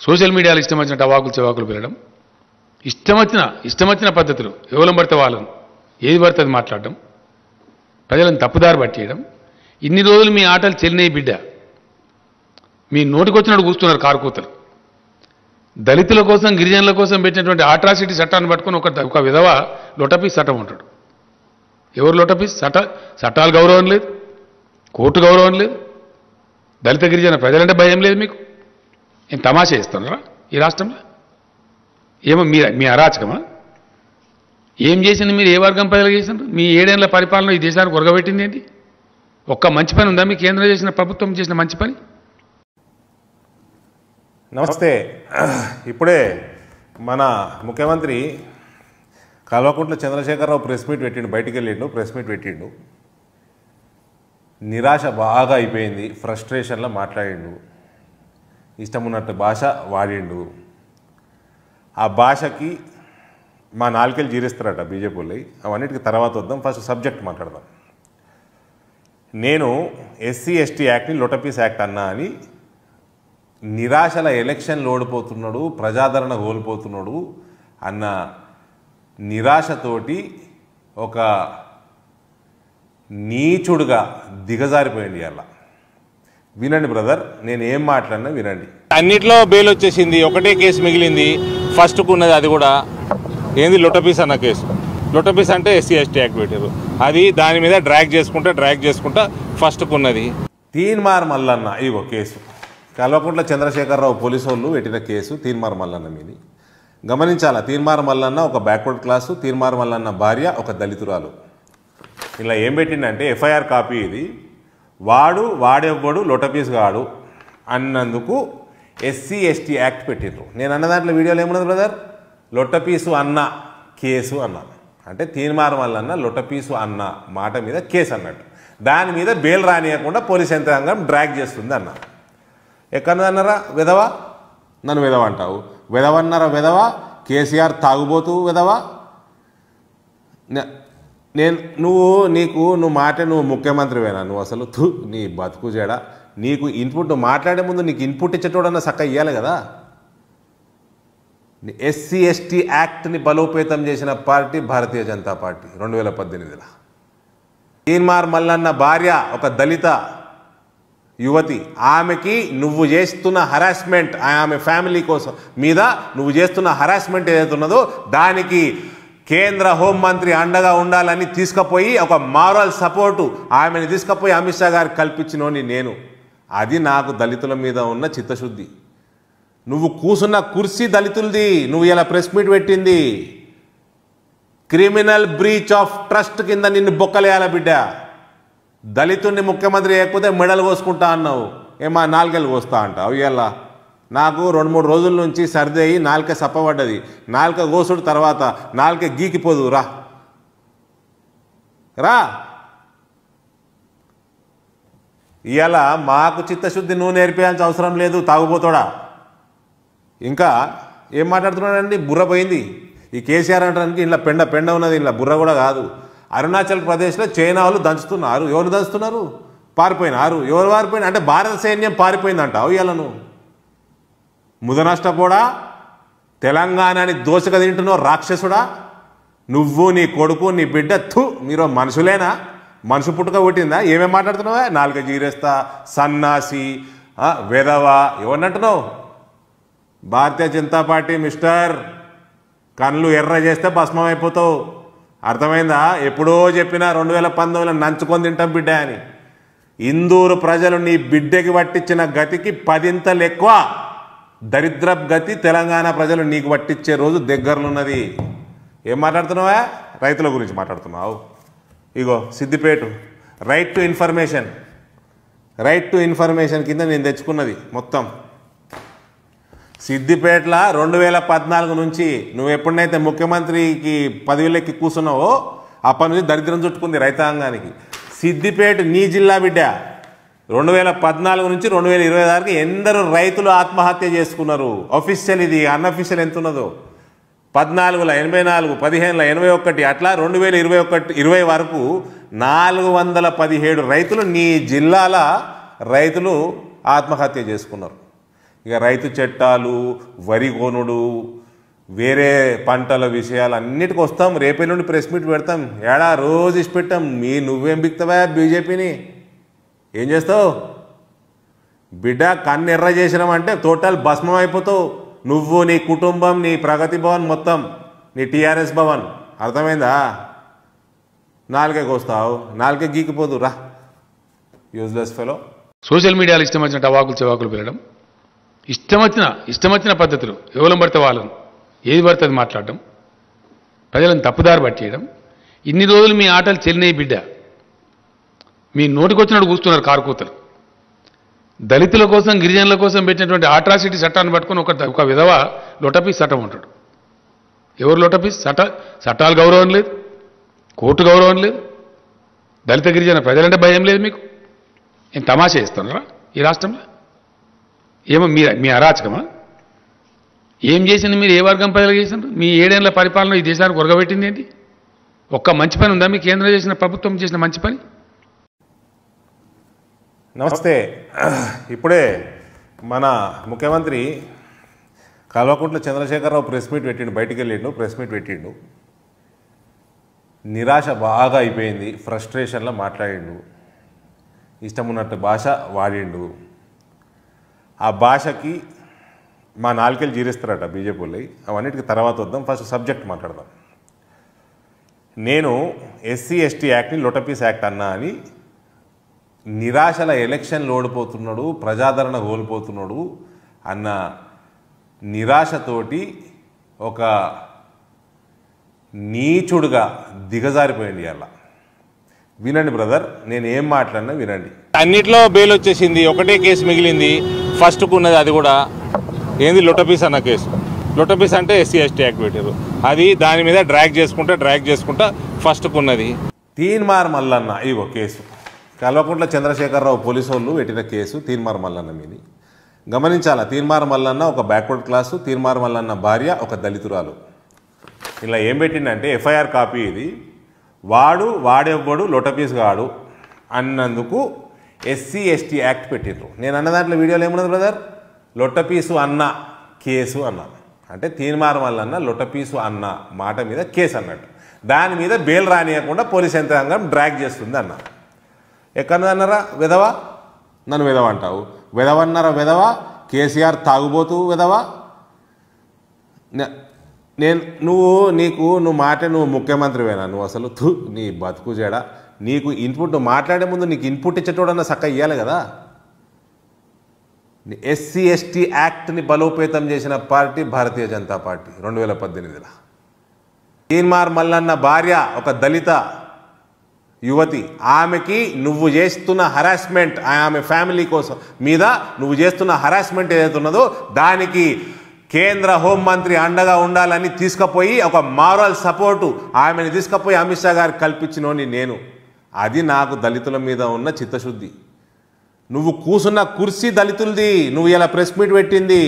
Social మీడియాలో ఇష్టం వచ్చినట్టు అవాకులు చెవాకులు పెరగడం, ఇష్టం వచ్చిన పద్ధతులు ఎవరు పడితే వాళ్ళను ఏది పడితే అది మాట్లాడడం, ప్రజలను తప్పుదారి పట్టేయడం. ఇన్ని రోజులు మీ ఆటలు చెల్లినాయి బిడ్డ. మీ నోటికొచ్చినట్టు కూస్తున్నారు కారుకూతలు. దళితుల కోసం గిరిజనుల కోసం పెట్టినటువంటి అట్రాసిటీ చట్టాన్ని పట్టుకొని ఒక విధవ లొటపీస్ చట్టం ఉంటాడు. ఎవరు లొటపీస్? చట్టాలు గౌరవం లేదు, కోర్టు గౌరవం లేదు, దళిత గిరిజన ప్రజలంటే భయం లేదు. మీకు ఏం తమాషా చేస్తున్నారా ఈ రాష్ట్రంలో? ఏమో మీ అరాచకమా? ఏం చేసింది మీరు? ఏ వర్గం ప్రజలు చేసినారు? మీ 7 ఏళ్ల పరిపాలన ఈ దేశానికి ఒరగబెట్టింది ఏంటి? ఒక్క మంచి పని ఉందా మీ కేంద్రం చేసిన, ప్రభుత్వం చేసిన మంచి పని? నమస్తే. ఇప్పుడే మన ముఖ్యమంత్రి కల్వకుంట్ల చంద్రశేఖరరావు ప్రెస్ మీట్ పెట్టిండు, బయటికి వెళ్ళిండు, ప్రెస్ మీట్ పెట్టిండు. నిరాశ బాగా అయిపోయింది, ఫ్రస్ట్రేషన్లో మాట్లాడిండు, ఇష్టం ఉన్నట్టు భాష వాడిండు. ఆ భాషకి మా నాలుకేళ్ళు జీరిస్తారట బీజేపీ వాళ్ళు. అవన్నిటికి తర్వాత వద్దాం, ఫస్ట్ సబ్జెక్ట్ మాట్లాడదాం. నేను ఎస్సీ ఎస్టీ యాక్ట్ని లొటపీస్ యాక్ట్ అన్నా అని నిరాశల ఎలక్షన్లు ఓడిపోతున్నాడు, ప్రజాదరణ కోల్పోతున్నాడు అన్న నిరాశతోటి ఒక నీచుడుగా దిగజారిపోయింది. అలా వినండి బ్రదర్, నేను ఏం మాట్లాడినా వినండి. అన్నిట్లో బెయిల్ వచ్చేసింది, ఒకటే కేసు మిగిలింది. ఫస్ట్కు ఉన్నది అది కూడా ఏంది, లొటపీస్ అన్న కేసు. లొటపీస్ అంటే ఎస్సీ ఎస్టీ యాక్ట్ పెట్టారు, అది దాని మీద డ్రాగ్ చేసుకుంటా ఫస్ట్కు ఉన్నది. తీన్మార్ మల్లన్న ఇగో కేసు, కల్వకుంట్ల చంద్రశేఖరరావు పోలీసు వాళ్ళు పెట్టిన కేసు తీన్మార్ మల్లన్న మీది. గమనించాలా, తీన్మార్ మల్లన్న ఒక బ్యాక్వర్డ్ క్లాసు, తీన్మార్ మల్లన్న భార్య ఒక దళితురాలు. ఇలా ఏం పెట్టిందంటే ఎఫ్ఐఆర్ కాపీ ఇది. వాడెవ్వడు లొటపీస్ గాడు అన్నందుకు ఎస్సీ ఎస్టీ యాక్ట్ పెట్టిండ్రు. నేను అన్న దాంట్లో వీడియోలో ఏమున్నది బ్రదర్, లొట్టపీసు అన్న కేసు అన్నాను. అంటే తీన్మార్ మల్లన్న లొట్టపీసు అన్న మాట మీద కేసు అన్నట్టు. దాని మీద బెయిల్ రానియకుండా పోలీస్ యంత్రాంగం డ్రాగ్ చేస్తుంది అన్న. ఎక్కడన్నారా విధవా? నన్ను విధవ అంటావు, విధవన్నారా విధవా? కేసీఆర్ తాగుబోతూ విధవా? నువ్వు ముఖ్యమంత్రివేనా? నువ్వు అసలు నీ బతుకు చేయడా? నీకు ఇన్పుట్, నువ్వు మాట్లాడే ముందు నీకు ఇన్పుట్ ఇచ్చేటోడన్నా చక్క ఇవ్వాలి కదా. ఎస్సీ ఎస్టీ యాక్ట్ని బలోపేతం చేసిన పార్టీ భారతీయ జనతా పార్టీ 2018లో. తీన్మార్ మల్లన్న భార్య ఒక దళిత యువతి, ఆమెకి నువ్వు చేస్తున్న హరాస్మెంట్, ఆమె ఫ్యామిలీ కోసం మీద నువ్వు చేస్తున్న హరాస్మెంట్ ఏదైతే ఉన్నదో దానికి కేంద్ర హోంమంత్రి అండగా ఉండాలని తీసుకుపోయి ఒక మారల్ సపోర్టు ఆమెను తీసుకుపోయి అమిత్ షా గారికి కల్పించినోని నేను. అది నాకు దళితుల మీద ఉన్న చిత్తశుద్ధి. నువ్వు కూసున్న కుర్చీ దళితులది, నువ్వు ఇలా ప్రెస్ మీట్ పెట్టింది క్రిమినల్ బ్రీచ్ ఆఫ్ ట్రస్ట్ కింద నిన్ను బొక్కలేయాల బిడ్డ. దళితుడిని ముఖ్యమంత్రి చేయకపోతే మెడలు కోసుకుంటా అన్నావు, ఏమా నాలుగేళ్ళు కోస్తా అంటావు. ఇలా నాకు 2-3 రోజుల నుంచి సర్ది అయ్యి నాలుక సప్పబడ్డది. నాలుక కోసుడు తర్వాత నాలుక గీకిపోదు. రా ఇలా మాకు చిత్తశుద్ధి నువ్వు నేర్పేయాల్సిన అవసరం లేదు, తాగుపోతాడా. ఇంకా ఏం మాట్లాడుతున్నాడండి, బుర్ర పోయింది. ఈ కేసీఆర్ అంటానికి ఇలా పెండ ఉన్నది, ఇలా బుర్ర కూడా కాదు. అరుణాచల్ ప్రదేశ్లో చైనా వాళ్ళు దంచుతున్నారు. ఎవరు దంచుతున్నారు? పారిపోయినారు. ఎవరు పారిపోయినా అంటే భారత సైన్యం పారిపోయిందంటావు. ఇలాను ముదనష్టపోడా, తెలంగాణని దోసక తింటున్నావు రాక్షసుడా. నువ్వు నీ కొడుకు నీ బిడ్డ మీరు మనుషులేనా? మనుషు పుట్టుక పుట్టిందా? ఏమేమి మాట్లాడుతున్నావా? నాలుక జీరేస్తా, సన్నాసి, వెధవా, ఎవరినంటున్నావు? భారతీయ జనతా పార్టీ మిస్టర్, కళ్ళు ఎర్ర చేస్తే భస్మం అయిపోతావు, అర్థమైందా? ఎప్పుడో చెప్పినా 2019లో నంచుకొని తింటాం బిడ్డ అని. ఇందూరు ప్రజలు నీ బిడ్డకి పట్టించిన గతికి 10 ఎక్కువ దరిద్ర గతి తెలంగాణ ప్రజలు నీకు పట్టించే రోజు దగ్గరలోన్నది. ఏం మాట్లాడుతున్నావా? రైతుల గురించి మాట్లాడుతున్నావు. ఇగో సిద్దిపేట రైట్ టు ఇన్ఫర్మేషన్ కింద నేను తెచ్చుకున్నది మొత్తం. సిద్దిపేటలో 2014 నుంచి నువ్వు ఎప్పుడైతే ముఖ్యమంత్రికి పదవిలోకి కూర్చున్నావో అప్పటి నుంచి దరిద్రం చుట్టుకుంది రైతాంగానికి. సిద్దిపేట నీ జిల్లా బిడ్డ. 2014 నుంచి 2026కి ఎందరో రైతులు ఆత్మహత్య చేసుకున్నారు. అఫీషియల్ ఇది, అన్అఫీషియల్ ఎంత ఉన్నదో 14లో 84, 15లో 81, అట్లా 2021-20 వరకు 417 రైతులు నీ జిల్లాల రైతులు ఆత్మహత్య చేసుకున్నారు. ఇక రైతు చట్టాలు, వరి కొనుడు, వేరే పంటల విషయాలు అన్నిటికి వస్తాం. రేపే నుండి ప్రెస్ మీట్ పెడతాం. ఏడా రోజు ఇచ్చి పెట్టాం. నువ్వేం బిక్తావా బీజేపీని? ఏం చేస్తావు బిడ్డ? కన్ను ఎర్ర చేసినామంటే టోటల్ భస్మం అయిపోతావు. నువ్వు, నీ కుటుంబం, నీ ప్రగతి భవన్ మొత్తం, నీ టీఆర్ఎస్ భవన్. అర్థమైందా? నాలుగేకి వస్తావు, నాలుగే గీకిపోదు. రా యూజ్లెస్ ఫెలో. సోషల్ మీడియాలో ఇష్టం వచ్చిన టవాకులు చెవాకులు పెరగడం, ఇష్టం వచ్చిన పద్ధతులు, ఎవరు పడితే వాళ్ళను ఏది పడితే అది మాట్లాడడం, ప్రజలను తప్పుదారి పట్టేయడం. ఇన్ని రోజులు మీ ఆటలు చెల్లినాయి బిడ్డ. మీ నోటికొచ్చినట్టు కూస్తున్నారు కారుకూతలు. దళితుల కోసం, గిరిజనుల కోసం పెట్టినటువంటి ఆట్రాసిటీ చట్టాన్ని పట్టుకొని ఒక విధవ లొటపీస్ చట్టం ఉంటాడు. ఎవరు లొటపీస్? చట్టాలు గౌరవం లేదు, కోర్టు గౌరవం లేదు, దళిత గిరిజన ప్రజలంటే భయం లేదు మీకు. ఏం తమాషా చేస్తున్నారా ఈ రాష్ట్రంలో? ఏమో మీ అరాచకమా? ఏం చేసింది మీరు? ఏ వర్గం ప్రజలు చేసినారు? మీ 7 ఏళ్ల పరిపాలన ఈ దేశానికి ఒరగబెట్టింది ఏంటి? ఒక్క మంచి పని ఉందా మీ కేంద్రం చేసిన, ప్రభుత్వం చేసిన మంచి పని? నమస్తే. ఇప్పుడే మన ముఖ్యమంత్రి కల్వకుంట్ల చంద్రశేఖరరావు ప్రెస్ మీట్ పెట్టిండు. బయటికి వెళ్ళిండు, ప్రెస్ మీట్ పెట్టిండు. నిరాశ బాగా అయిపోయింది, ఫ్రస్ట్రేషన్లో మాట్లాడిండు, ఇష్టం ఉన్నట్టు భాష వాడిండు. ఆ భాషకి మా నాలుకేళ్ళు జీరిస్తారట బీజేపీ వాళ్ళు. అవన్నిటికి తర్వాత వద్దాం, ఫస్ట్ సబ్జెక్ట్ మాట్లాడదాం. నేను SC/ST యాక్ట్ని లొటపీస్ యాక్ట్ అన్నా అని నిరాశల ఎలక్షన్లు ఓడిపోతున్నాడు, ప్రజాదరణ కోల్పోతున్నాడు అన్న నిరాశతోటి ఒక నీచుడుగా దిగజారిపోయింది. అలా వినండి బ్రదర్, నేను ఏం మాట్లాడినా వినండి. అన్నిట్లో బెయిల్ వచ్చేసింది, ఒకటే కేసు మిగిలింది. ఫస్ట్కు ఉన్నది అది కూడా ఏంది లొటపీస్ అన్న కేసు. లొటపీస్ అంటే SC/ST యాక్ట్ పెట్టారు. అది దాని మీద డ్రాగ్ చేసుకుంటా ఫస్ట్కు ఉన్నది. తీన్మార్ మల్లన్న ఇగో కేసు. కల్వకుంట్ల చంద్రశేఖరరావు పోలీసు వాళ్ళు పెట్టిన కేసు తీన్మార్ మల్లన్న మీది. గమనించాలా, తీన్మార్ మల్లన్న ఒక బ్యాక్వర్డ్ క్లాసు, తీన్మార్ మల్లన్న భార్య ఒక దళితురాలు. ఇలా ఏం పెట్టిందంటే FIR కాపీ ఇది. వాడెవ్వడు లొటపీస్ గాడు అన్నందుకు SC/ST యాక్ట్ పెట్టిండ్రు. నేను అన్న దాంట్లో వీడియోలో ఏమున్నది బ్రదర్? లొటపీసు అన్న కేసు అన్న, అంటే తీన్మార్ మల్లన్న లొటపీసు అన్న మాట మీద కేసు అన్నట్టు. దాని మీద బెయిల్ రానియకుండా పోలీస్ యంత్రాంగం డ్రాగ్ చేస్తుంది అన్న. ఎక్కడన్నారా విధవ? నన్ను విధవ అంటావు? విధవన్నారా విధవ? కేసీఆర్ తాగుబోతూ విధవ? నువ్వు మాట నువ్వు ముఖ్యమంత్రివేనా? నువ్వు అసలు నీ బతుకు చేడ. నీకు ఇన్పుట్ మాట్లాడే ముందు నీకు ఇన్పుట్ ఇచ్చేటోడన్నా చక్క ఇవ్వాలి కదా. SC/ST యాక్ట్ని బలోపేతం చేసిన పార్టీ భారతీయ జనతా పార్టీ 2018లో. తీన్మార్ మల్లన్న భార్య ఒక దళిత యువతి. ఆమెకి నువ్వు చేస్తున్న హరాస్మెంట్, ఆమె ఫ్యామిలీ కోసం మీద నువ్వు చేస్తున్న హరాస్మెంట్ ఏదైతే ఉన్నదో దానికి కేంద్ర హోంమంత్రి అండగా ఉండాలని తీసుకుపోయి ఒక మారల్ సపోర్టు ఆమెను తీసుకుపోయి అమిత్ షా గారికి కల్పించినోని నేను. అది నాకు దళితుల మీద ఉన్న చిత్తశుద్ధి. నువ్వు కూసున్న కుర్సీ దళితులది. నువ్వు ఇలా ప్రెస్ మీట్ పెట్టింది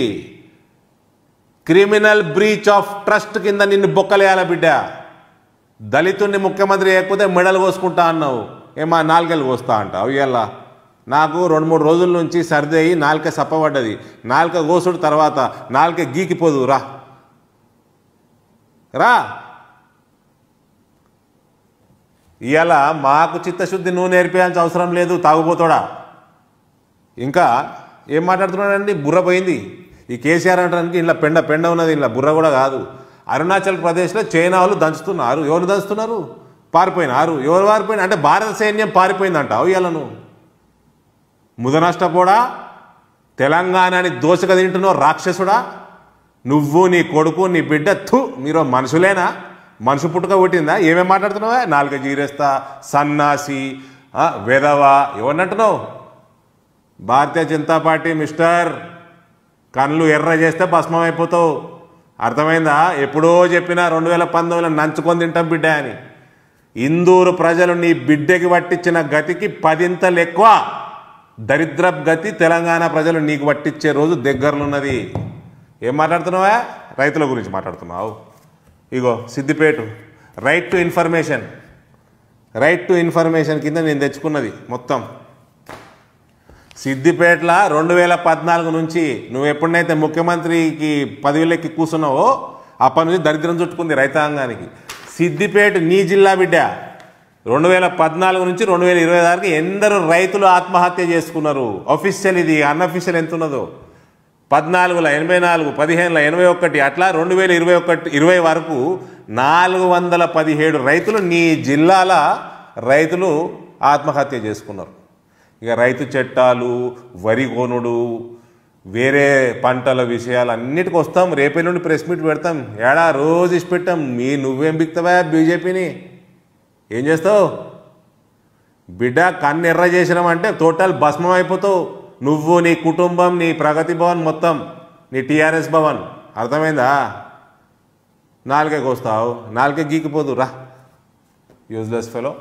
క్రిమినల్ బ్రీచ్ ఆఫ్ ట్రస్ట్ కింద నిన్ను బొక్కలేయాల బిడ్డ. దళితుడిని ముఖ్యమంత్రి చేయకపోతే మెడలు కోసుకుంటా అన్నావు. ఏమా నాలుగేళ్ళు కోస్తా అంటావు. ఇలా నాకు 2-3 రోజుల నుంచి సర్ది అయ్యి నాలుక సప్పబడ్డది. నాలుక కోసుడు తర్వాత నాలుక గీకిపోదు. రా ఇవాళ మాకు చిత్తశుద్ధి నువ్వు నేర్పించాల్సిన అవసరం లేదు. తాగుపోతాడా? ఇంకా ఏం మాట్లాడుతున్నాడండి? బుర్ర పోయింది. ఈ కేసీఆర్ అంటానికి ఇలా పెండ ఉన్నది, ఇలా బుర్ర కూడా కాదు. అరుణాచల్ ప్రదేశ్లో చైనా వాళ్ళు దంచుతున్నారు. ఎవరు దంచుతున్నారు? పారిపోయినారు. ఎవరు పారిపోయినా అంటే భారత సైన్యం పారిపోయిందంటావు. ఇవాళ నువ్వు ముదనష్టపోడా, తెలంగాణని దోసక తింటున్నావు రాక్షసుడా. నువ్వు, నీ కొడుకు, నీ బిడ్డ మీరు మనుషులేనా? మనుషు పుట్టుక పుట్టిందా? ఏమేమి మాట్లాడుతున్నావా? నాలుక జీరేస్తా, సన్నాసి, వెధవ ఎవరినంటున్నావు? భారతీయ జనతా పార్టీ మిస్టర్, కళ్ళు ఎర్ర చేస్తే భస్మం అయిపోతావు. అర్థమైందా? ఎప్పుడో చెప్పినా 2019లో నంచుకొని తింటాం బిడ్డ అని. ఇందూరు ప్రజలు నీ బిడ్డకి పట్టించిన గతికి 10 ఎక్కువ దరిద్ర గతి తెలంగాణ ప్రజలు నీకు పట్టించే రోజు దగ్గరలోన్నది. ఏం మాట్లాడుతున్నావా? రైతుల గురించి మాట్లాడుతున్నావు. ఇగో సిద్దిపేట రైట్ టు ఇన్ఫర్మేషన్ కింద నేను తెచ్చుకున్నది మొత్తం. సిద్దిపేటలో 2014 నుంచి నువ్వు ఎప్పుడైతే ముఖ్యమంత్రికి పదవిలోకి కూర్చున్నావో అప్పటి నుంచి దరిద్రం చుట్టుకుంది రైతాంగానికి. సిద్దిపేట నీ జిల్లా బిడ్డ. 2014 నుంచి 2020 దాకా ఎందరో రైతులు ఆత్మహత్య చేసుకున్నారు. అఫీషియల్ ఇది, అన్అఫీషియల్ ఎంత ఉన్నదో 14లో 84, 15లో 81, అట్లా 2020 వరకు 417 రైతులు నీ జిల్లాల రైతులు ఆత్మహత్య చేసుకున్నారు. ఇక రైతు చట్టాలు, వరి కొనుడు, వేరే పంటల విషయాలు అన్నిటికి వస్తాం. రేపటి నుండి ప్రెస్ మీట్ పెడతాం. ఏడా రోజు ఇచ్చి పెట్టాం. నువ్వేం బిక్తావా బీజేపీని? ఏం చేస్తావు బిడ్డ? కన్ను ఎర్ర చేసినామంటే టోటల్ భస్మం అయిపోతావు. నువ్వు, నీ కుటుంబం, నీ ప్రగతి భవన్ మొత్తం, నీ టీఆర్ఎస్ భవన్. అర్థమైందా? నాలుగే కోస్తావు, నాలుగే గీకిపోదు రా యూజ్లెస్ ఫెలో.